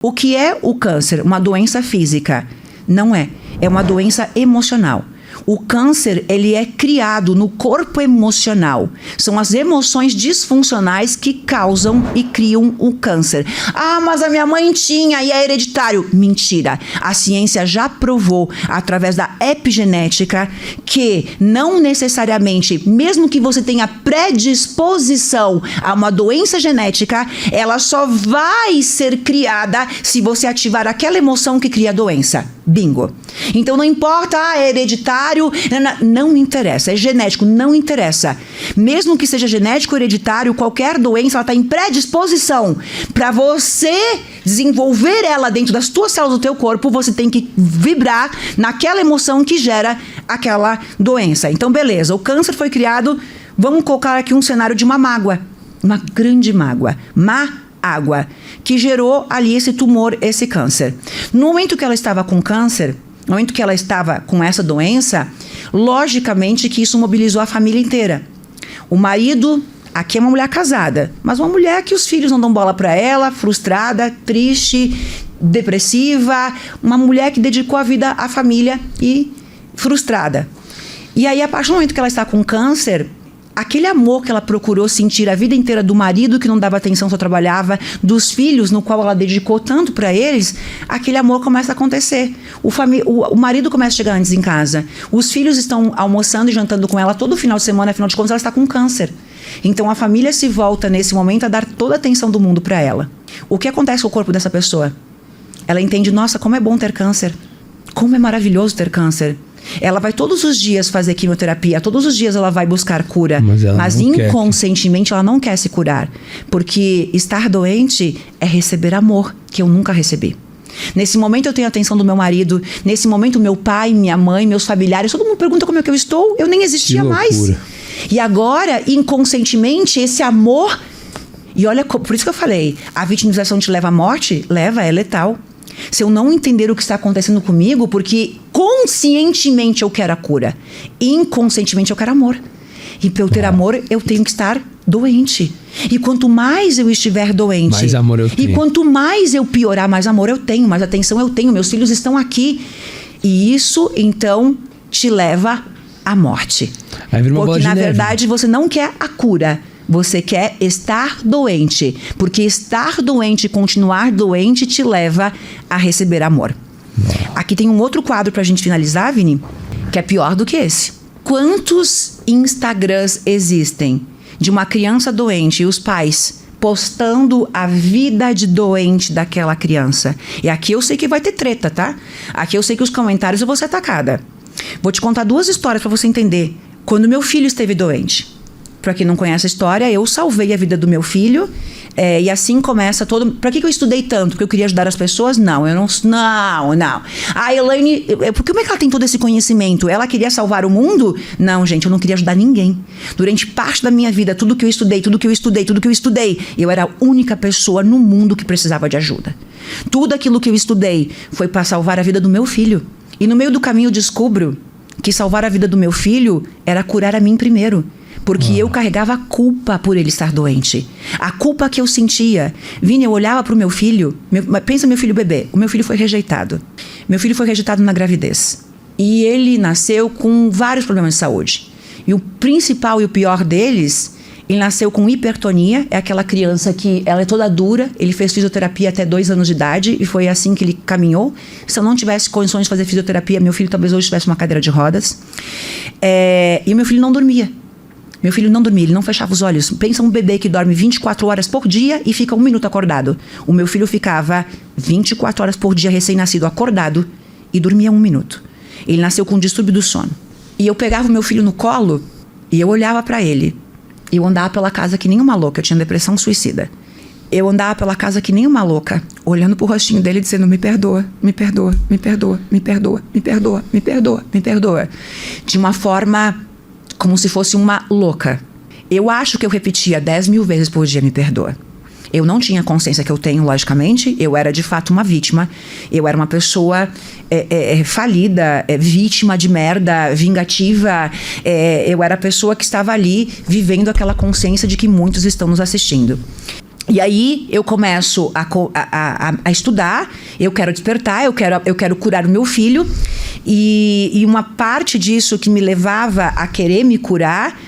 O que é o câncer? Uma doença física? Não é. É uma doença emocional. O câncer, ele é criado no corpo emocional. São as emoções disfuncionais que causam e criam o câncer. Ah, mas a minha mãe tinha e é hereditário. Mentira. A ciência já provou, através da epigenética, que não necessariamente, mesmo que você tenha predisposição a uma doença genética, ela só vai ser criada se você ativar aquela emoção que cria a doença. Bingo. Então não importa, é hereditário, não interessa, é genético, não interessa. Mesmo que seja genético ou hereditário, qualquer doença, ela está em predisposição. Para você desenvolver ela dentro das tuas células do teu corpo, você tem que vibrar naquela emoção que gera aquela doença. Então beleza, o câncer foi criado, vamos colocar aqui um cenário de uma mágoa, uma grande mágoa, água, que gerou ali esse tumor, esse câncer. No momento que ela estava com câncer, no momento que ela estava com essa doença, logicamente que isso mobilizou a família inteira. O marido, aqui é uma mulher casada, mas uma mulher que os filhos não dão bola para ela, frustrada, triste, depressiva, uma mulher que dedicou a vida à família e frustrada. E aí, a partir do momento que ela está com câncer, aquele amor que ela procurou sentir a vida inteira do marido que não dava atenção, só trabalhava, dos filhos, no qual ela dedicou tanto para eles, aquele amor começa a acontecer. O marido começa a chegar antes em casa. Os filhos estão almoçando e jantando com ela todo final de semana, afinal de contas ela está com câncer. Então a família se volta nesse momento a dar toda a atenção do mundo para ela. O que acontece com o corpo dessa pessoa? Ela entende, nossa, como é bom ter câncer. Como é maravilhoso ter câncer. Ela vai todos os dias fazer quimioterapia, todos os dias ela vai buscar cura, mas inconscientemente ela não quer se curar, porque estar doente é receber amor, que eu nunca recebi. Nesse momento eu tenho a atenção do meu marido, nesse momento meu pai, minha mãe, meus familiares, todo mundo pergunta como é que eu estou, eu nem existia mais. E agora, inconscientemente, esse amor, e olha, por isso que eu falei, a vitimização te leva à morte? Leva, é letal. Se eu não entender o que está acontecendo comigo, porque conscientemente eu quero a cura, inconscientemente eu quero amor. E para eu ter amor, eu tenho que estar doente. E quanto mais eu estiver doente, mais amor eu tenho. E quanto mais eu piorar, mais amor eu tenho, mais atenção eu tenho, meus filhos estão aqui. E isso, então, te leva à morte. Porque, na verdade, você não quer a cura. Você quer estar doente, porque estar doente e continuar doente te leva a receber amor. Aqui tem um outro quadro pra gente finalizar, Vini, que é pior do que esse. Quantos Instagrams existem de uma criança doente e os pais postando a vida de doente daquela criança? E aqui eu sei que vai ter treta, tá? Aqui eu sei que os comentários eu vou ser atacada. Vou te contar 2 histórias pra você entender. Quando meu filho esteve doente, para quem não conhece a história, eu salvei a vida do meu filho, e assim começa todo... Para que eu estudei tanto? Porque eu queria ajudar as pessoas? Não, eu não... Não. A Elaine... Como é que ela tem todo esse conhecimento? Ela queria salvar o mundo? Não, gente, eu não queria ajudar ninguém. Durante parte da minha vida, tudo que eu estudei, eu era a única pessoa no mundo que precisava de ajuda. Tudo aquilo que eu estudei foi para salvar a vida do meu filho. E no meio do caminho eu descubro que salvar a vida do meu filho era curar a mim primeiro. Porque eu carregava a culpa por ele estar doente. A culpa que eu sentia. Vini, eu olhava para o meu filho. Pensa meu filho bebê. O meu filho foi rejeitado. Meu filho foi rejeitado na gravidez. E ele nasceu com vários problemas de saúde. E o principal e o pior deles, ele nasceu com hipertonia. É aquela criança que ela é toda dura. Ele fez fisioterapia até 2 anos de idade. E foi assim que ele caminhou. Se eu não tivesse condições de fazer fisioterapia, meu filho talvez hoje tivesse uma cadeira de rodas. E o meu filho não dormia. Meu filho não dormia, ele não fechava os olhos. Pensa um bebê que dorme 24 horas por dia e fica 1 minuto acordado. O meu filho ficava 24 horas por dia recém-nascido acordado e dormia 1 minuto. Ele nasceu com um distúrbio do sono. E eu pegava o meu filho no colo e eu olhava pra ele. E eu andava pela casa que nem uma louca, eu tinha depressão suicida. Eu andava pela casa que nem uma louca, olhando pro rostinho dele dizendo, me perdoa, me perdoa, me perdoa, me perdoa, me perdoa, me perdoa, me perdoa. De uma forma... como se fosse uma louca. Eu acho que eu repetia 10 mil vezes por dia, me perdoa. Eu não tinha consciência que eu tenho, logicamente. Eu era, de fato, uma vítima. Eu era uma pessoa falida, vítima de merda, vingativa. Eu era a pessoa que estava ali vivendo aquela consciência de que muitos estão nos assistindo. E aí eu começo a estudar, eu quero despertar, eu quero curar o meu filho. E uma parte disso que me levava a querer me curar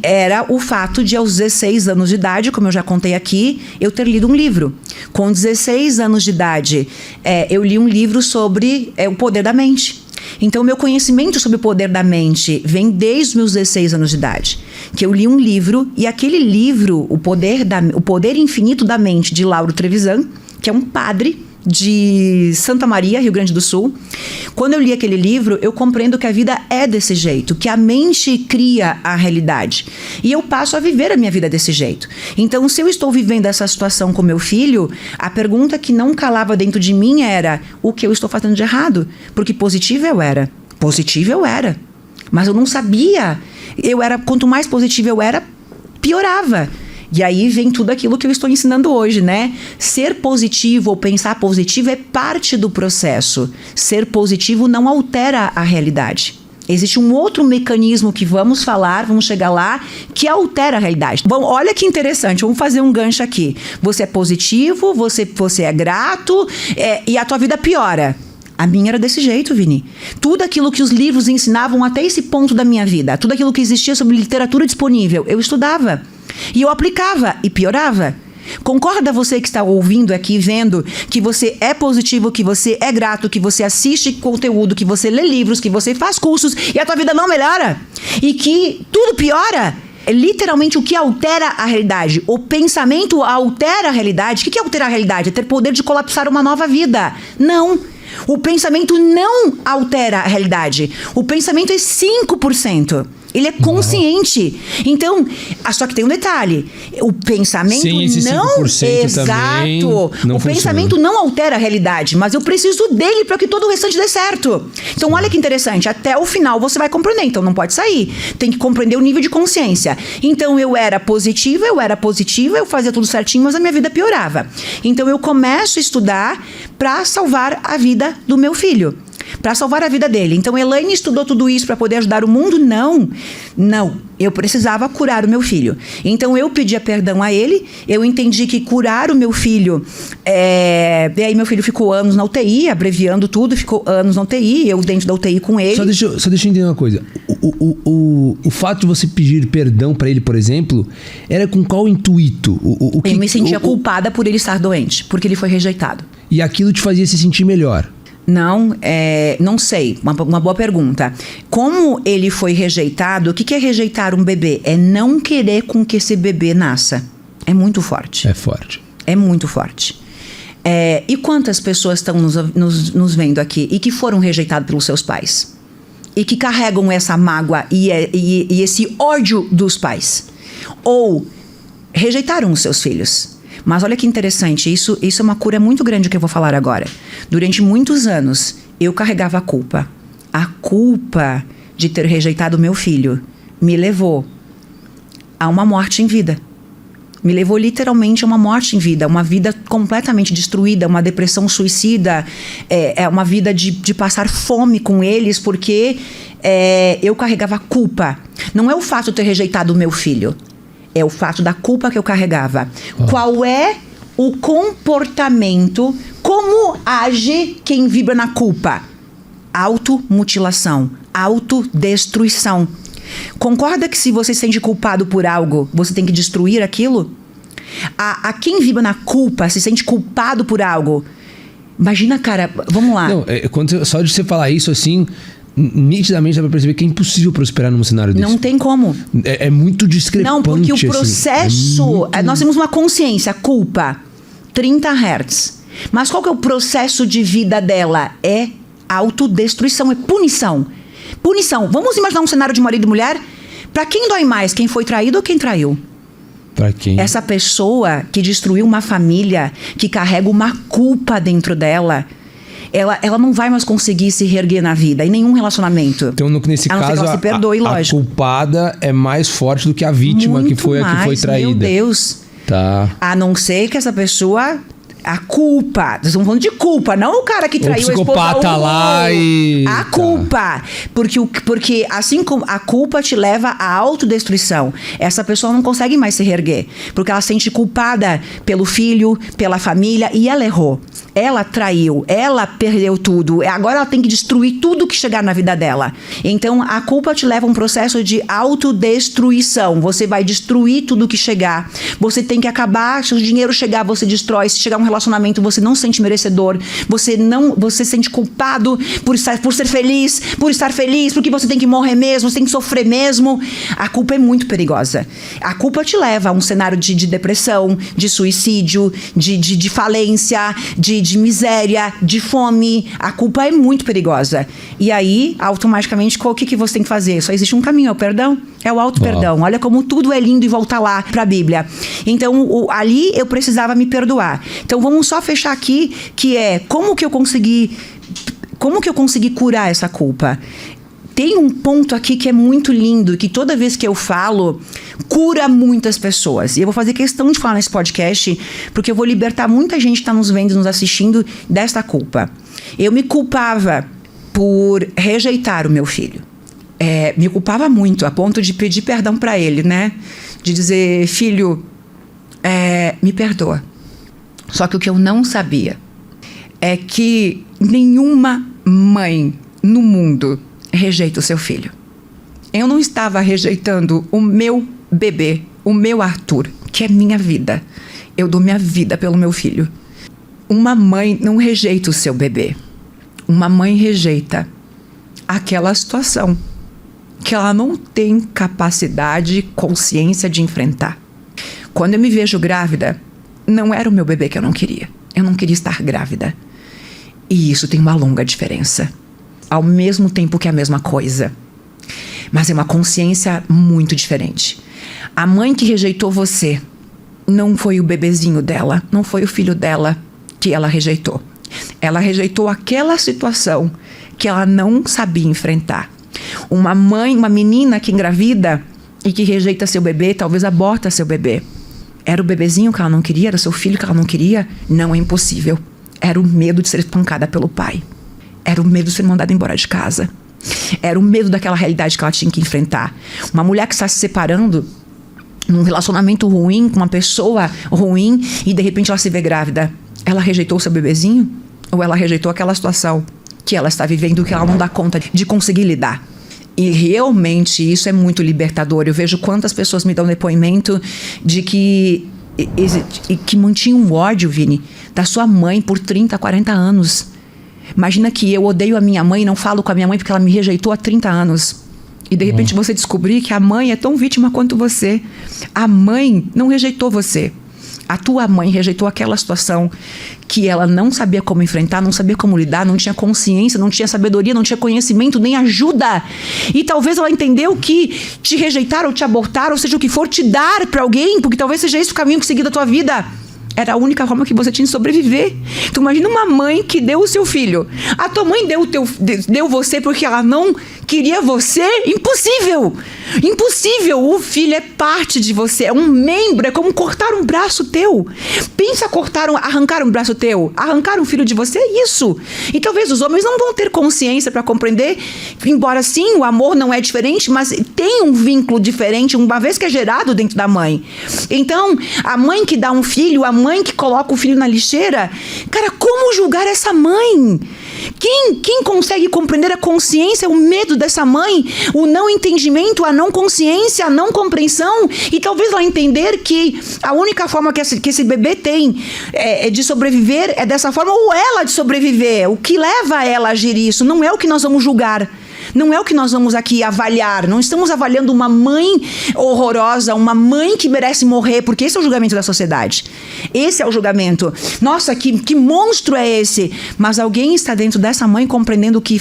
era o fato de, aos 16 anos de idade, como eu já contei aqui, eu ter lido um livro. Com 16 anos de idade, eu li um livro sobre o poder da mente. Então, o meu conhecimento sobre o poder da mente vem desde os meus 16 anos de idade. Que eu li um livro, e aquele livro, O Poder Infinito da Mente, de Lauro Trevisan, que é um padre de Santa Maria, Rio Grande do Sul. Quando eu li aquele livro, eu compreendo que a vida é desse jeito, que a mente cria a realidade. E eu passo a viver a minha vida desse jeito. Então, se eu estou vivendo essa situação com meu filho, a pergunta que não calava dentro de mim era: o que eu estou fazendo de errado? Porque positiva eu era. Positiva eu era. Mas eu não sabia. Quanto mais positiva eu era, piorava. E aí vem tudo aquilo que eu estou ensinando hoje, né? Ser positivo ou pensar positivo é parte do processo. Ser positivo não altera a realidade. Existe um outro mecanismo que vamos chegar lá, que altera a realidade. Bom, olha que interessante, vamos fazer um gancho aqui. Você é positivo, você é grato, e a tua vida piora. A minha era desse jeito, Vini. Tudo aquilo que os livros ensinavam até esse ponto da minha vida, tudo aquilo que existia sobre literatura disponível, eu estudava. E eu aplicava e piorava. Concorda você que está ouvindo aqui, vendo que você é positivo, que você é grato, que você assiste conteúdo, que você lê livros, que você faz cursos e a tua vida não melhora? E que tudo piora? É literalmente o que altera a realidade. O pensamento altera a realidade. O que é alterar a realidade? É ter poder de colapsar uma nova vida. Não. O pensamento não altera a realidade. O pensamento é 5%. Ele é consciente. Então, só que tem um detalhe. O pensamento sim, esse 5% exato. Não o pensamento não altera a realidade, mas eu preciso dele para que todo o restante dê certo. Então, olha que interessante. Até o final você vai compreender. Então, não pode sair. Tem que compreender o nível de consciência. Então, eu era positiva, eu fazia tudo certinho, mas a minha vida piorava. Então, eu começo a estudar para salvar a vida do meu filho. Para salvar a vida dele. Então, Elaine estudou tudo isso para poder ajudar o mundo? Não. Eu precisava curar o meu filho. Então, eu pedia perdão a ele. Eu entendi que curar o meu filho... E aí, meu filho ficou anos na UTI, abreviando tudo. Ficou anos na UTI, eu dentro da UTI com ele. Só deixa eu entender uma coisa. O fato de você pedir perdão para ele, por exemplo, era com qual intuito? Eu me sentia culpada por ele estar doente, porque ele foi rejeitado. E aquilo te fazia se sentir melhor? Não sei. Uma boa pergunta. Como ele foi rejeitado, o que é rejeitar um bebê? É não querer com que esse bebê nasça. É muito forte. É forte. É muito forte. E quantas pessoas estão nos vendo aqui e que foram rejeitados pelos seus pais? E que carregam essa mágoa e esse ódio dos pais? Ou rejeitaram os seus filhos? Mas olha que interessante, isso é uma cura muito grande que eu vou falar agora. Durante muitos anos, eu carregava a culpa. A culpa de ter rejeitado meu filho me levou a uma morte em vida. Me levou literalmente a uma morte em vida, uma vida completamente destruída, uma depressão suicida, uma vida de passar fome com eles, porque eu carregava a culpa. Não é o fato de ter rejeitado o meu filho. É o fato da culpa que eu carregava. Qual é o comportamento, como age quem vibra na culpa? Automutilação, autodestruição. Concorda que se você se sente culpado por algo, você tem que destruir aquilo? A quem vibra na culpa, se sente culpado por algo, imagina, cara, vamos lá. Não, só de você falar isso assim... Nitidamente dá pra perceber que é impossível prosperar num cenário desse. Não tem como. É muito discrepante. Não, porque o processo... Assim, nós temos uma consciência, culpa, 30 Hz. Mas qual que é o processo de vida dela? É autodestruição, é punição. Punição. Vamos imaginar um cenário de marido e mulher? Pra quem dói mais? Quem foi traído ou quem traiu? Pra quem? Essa pessoa que destruiu uma família, que carrega uma culpa dentro dela... Ela não vai mais conseguir se reerguer na vida, em nenhum relacionamento. Então, nesse caso, se perdoe, lógico. A culpada é mais forte do que a vítima, muito que foi a que foi traída. Meu Deus. Tá. A não ser que essa pessoa A culpa. Nós estamos falando de culpa, não o cara que traiu a esposa. O psicopata lá e... A culpa. Porque assim como a culpa te leva à autodestruição. Essa pessoa não consegue mais se reerguer. Porque ela se sente culpada pelo filho, pela família, e ela errou. Ela traiu, ela perdeu tudo. Agora ela tem que destruir tudo que chegar na vida dela. Então a culpa te leva a um processo de autodestruição. Você vai destruir tudo que chegar. Você tem que acabar. Se o dinheiro chegar, você destrói. Se chegar um relacionamento, você não se sente merecedor. Você se sente culpado por ser feliz, por estar feliz, porque você tem que morrer mesmo, você tem que sofrer mesmo. A culpa é muito perigosa. A culpa te leva a um cenário de depressão, de suicídio, de falência, de miséria, de fome. A culpa é muito perigosa. E aí, automaticamente, o que você tem que fazer? Só existe um caminho, é o perdão. É o auto-perdão. Olha como tudo é lindo e volta lá pra Bíblia. Então, ali eu precisava me perdoar. Então, vamos só fechar aqui, que é como que eu consegui curar essa culpa? Tem um ponto aqui que é muito lindo, que toda vez que eu falo, cura muitas pessoas. E eu vou fazer questão de falar nesse podcast, porque eu vou libertar muita gente que está nos vendo, nos assistindo, desta culpa. Eu me culpava por rejeitar o meu filho. Me culpava muito, a ponto de pedir perdão para ele, né? De dizer, filho, me perdoa. Só que o que eu não sabia é que nenhuma mãe no mundo rejeita o seu filho. Eu não estava rejeitando o meu bebê, o meu Arthur, que é minha vida. Eu dou minha vida pelo meu filho. Uma mãe não rejeita o seu bebê. Uma mãe rejeita aquela situação que ela não tem capacidade, consciência de enfrentar. Quando eu me vejo grávida, não era o meu bebê que eu não queria. Eu não queria estar grávida. E isso tem uma longa diferença. Ao mesmo tempo que é a mesma coisa. Mas é uma consciência muito diferente. A mãe que rejeitou você não foi o bebezinho dela, não foi o filho dela que ela rejeitou. Ela rejeitou aquela situação que ela não sabia enfrentar. Uma mãe, uma menina que engravida e que rejeita seu bebê, talvez aborta seu bebê. Era o bebezinho que ela não queria? Era o seu filho que ela não queria? Não, é impossível. Era o medo de ser espancada pelo pai. Era o medo de ser mandada embora de casa. Era o medo daquela realidade que ela tinha que enfrentar. Uma mulher que está se separando num relacionamento ruim, com uma pessoa ruim, e de repente ela se vê grávida. Ela rejeitou o seu bebezinho? Ou ela rejeitou aquela situação que ela está vivendo, que ela não dá conta de conseguir lidar? E realmente isso é muito libertador. Eu vejo quantas pessoas me dão depoimento de que mantinham ódio, Vini, da sua mãe por 30, 40 anos. Imagina que eu odeio a minha mãe e não falo com a minha mãe porque ela me rejeitou há 30 anos. E de repente você descobrir que a mãe é tão vítima quanto você. A mãe não rejeitou você. A tua mãe rejeitou aquela situação que ela não sabia como enfrentar, não sabia como lidar, não tinha consciência, não tinha sabedoria, não tinha conhecimento, nem ajuda. E talvez ela entendeu que te rejeitar ou te abortar, ou seja o que for, te dar para alguém, porque talvez seja esse o caminho que seguir da tua vida. Era a única forma que você tinha de sobreviver. Então imagina uma mãe que deu o seu filho. A tua mãe deu você porque ela não queria você? Impossível! Impossível! O filho é parte de você, é um membro, é como cortar um braço teu. Pensa arrancar um braço teu, arrancar um filho de você, é isso. E talvez os homens não vão ter consciência para compreender, embora sim, o amor não é diferente, mas tem um vínculo diferente, uma vez que é gerado dentro da mãe. Então, a mãe que dá um filho, a mãe que coloca o filho na lixeira, cara, como julgar essa mãe? Quem consegue compreender a consciência, o medo dessa mãe, o não entendimento, a não consciência, a não compreensão, e talvez ela entender que a única forma que esse bebê tem de sobreviver é dessa forma, ou ela de sobreviver. O que leva ela a agir isso não é o que nós vamos julgar. Não é o que nós vamos aqui avaliar. Não estamos avaliando uma mãe horrorosa, uma mãe que merece morrer, porque esse é o julgamento da sociedade. Esse é o julgamento. Nossa, que monstro é esse? Mas alguém está dentro dessa mãe compreendendo o que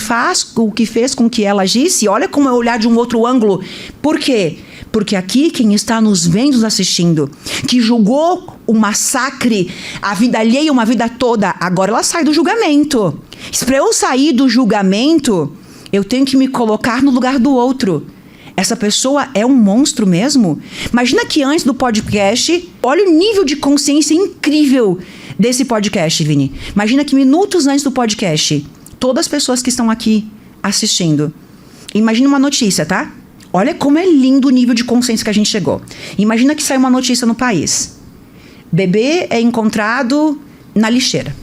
fez com que ela agisse? Olha como é olhar de um outro ângulo. Por quê? Porque aqui quem está nos vendo, nos assistindo, que julgou o massacre, a vida alheia, uma vida toda, agora ela sai do julgamento. Para eu sair do julgamento, eu tenho que me colocar no lugar do outro. Essa pessoa é um monstro mesmo? Imagina que antes do podcast, olha o nível de consciência incrível desse podcast, Vini. Imagina que minutos antes do podcast, todas as pessoas que estão aqui assistindo, imagina uma notícia, tá? Olha como é lindo o nível de consciência que a gente chegou. Imagina que saiu uma notícia no país. Bebê é encontrado na lixeira.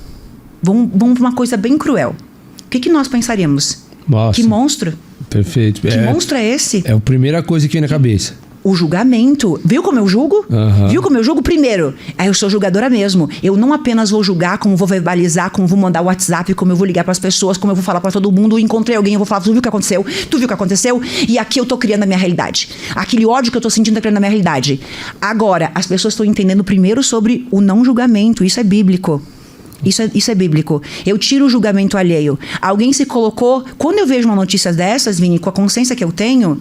Vamos para uma coisa bem cruel. O que nós pensaríamos? Nossa. Que monstro. Perfeito. Que monstro é esse? É a primeira coisa que vem na cabeça. O julgamento. Viu como eu julgo? Viu como eu julgo? Primeiro, eu sou julgadora mesmo. Eu não apenas vou julgar, como vou verbalizar, como vou mandar WhatsApp, como eu vou ligar pras pessoas, como eu vou falar pra todo mundo. Encontrei alguém, eu vou falar, tu viu o que aconteceu? Tu viu o que aconteceu? E aqui eu tô criando a minha realidade. Aquele ódio que eu tô sentindo tá criando a minha realidade. Agora, as pessoas estão entendendo primeiro sobre o não julgamento. Isso é bíblico. Isso é bíblico. Eu tiro o julgamento alheio. Alguém se colocou... Quando eu vejo uma notícia dessas, Vini, com a consciência que eu tenho...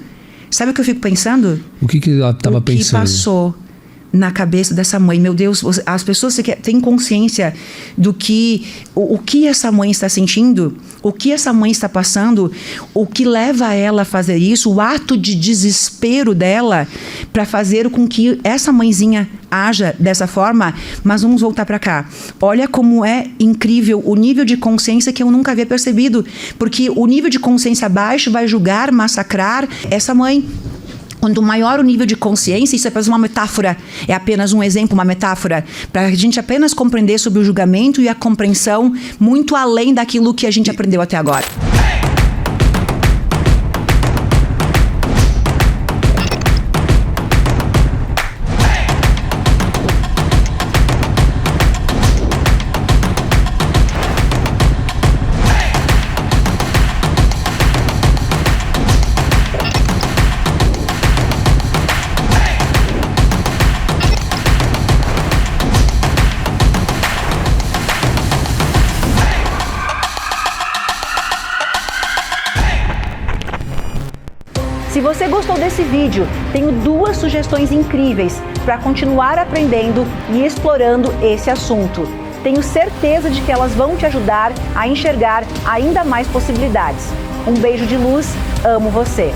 Sabe o que eu fico pensando? O que ela estava pensando? O que passou na cabeça dessa mãe. Meu Deus, as pessoas têm consciência do que... O que essa mãe está sentindo, o que essa mãe está passando, o que leva ela a fazer isso, o ato de desespero dela para fazer com que essa mãezinha haja dessa forma. Mas vamos voltar para cá. Olha como é incrível o nível de consciência que eu nunca havia percebido. Porque o nível de consciência baixo vai julgar, massacrar essa mãe. Quanto maior o nível de consciência, isso é apenas uma metáfora, é apenas um exemplo, uma metáfora, para a gente apenas compreender sobre o julgamento e a compreensão muito além daquilo que a gente aprendeu até agora. Se você gostou desse vídeo, tenho 2 sugestões incríveis para continuar aprendendo e explorando esse assunto. Tenho certeza de que elas vão te ajudar a enxergar ainda mais possibilidades. Um beijo de luz, amo você!